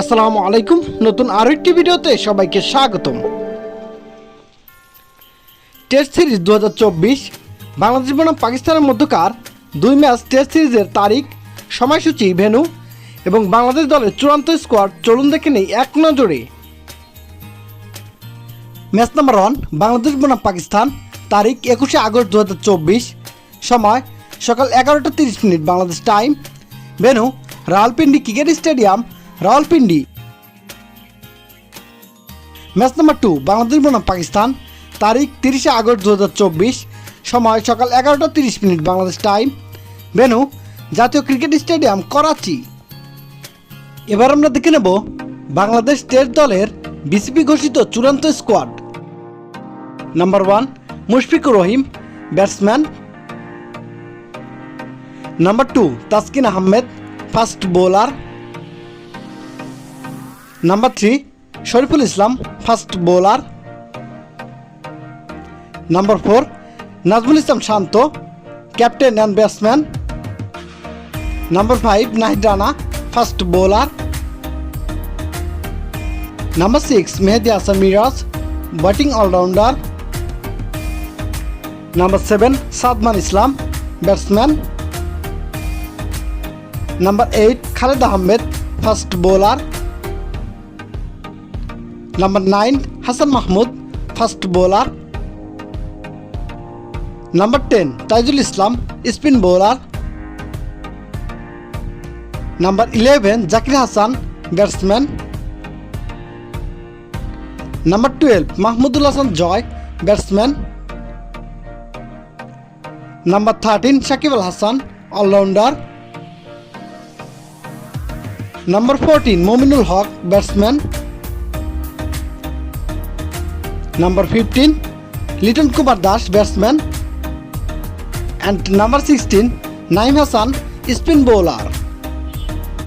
আসসালামু আলাইকুম। নতুন আরো একটি ভিডিওতে সবাইকে স্বাগতম। টেস্ট সিরিজ 2024 বাংলাদেশ বনাম পাকিস্তানের মধ্যকার 2 ম্যাচ টেস্ট সিরিজের তারিখ, সময়সূচি, ভেন্যু এবং বাংলাদেশ দলের চূড়ান্ত স্কোয়াড চলুন দেখে নেই এক নজরে। ম্যাচ নাম্বার 1 বাংলাদেশ বনাম পাকিস্তান, তারিখ 21শে আগস্ট 2024, সময় সকাল 11টা 30 minute Bangladesh time, venue Rawalpindi cricket stadium, Rawalpindi. Match number 2 Bangladesh বনাম পাকিস্তান, তারিখ 30শে আগস্ট 2024, সময় সকাল 11টা 30 মিনিট বাংলাদেশ টাইম, ভেন্যু জাতীয় ক্রিকেট স্টেডিয়াম, করাচি। এবার আমরা দেখে নেব বাংলাদেশ টেস্ট দলের বিসিবি ঘোষিত চূড়ান্ত squad. Number 1 Mushfiqur Rahim, batsman. Number 2 Taskin Ahmed, fast bowler. Number 3 Shoriful Islam, fast bowler. Number 4 Najmul Islam Shanto, captain and batsman. Number 5 Nahid Rana, fast bowler. Number 6 Mehidy Hasan Miraz, batting allrounder. Number 7 Sadman Islam, batsman. Number 8 Khaled Ahmed, fast bowler. Number 9 Hasan Mahmud, fast bowler. Number 10 Taijul Islam, spin bowler. Number 11 Zakir Hasan, batsman. Number 12 Mahmudul Hasan Joy, batsman. Number 13 Shakib Al Hasan, allrounder. Number 14 Mominul Haque, batsman. Number 15 Liton Kumar Das, batsman. And number 16 Naim Hasan, spin bowler.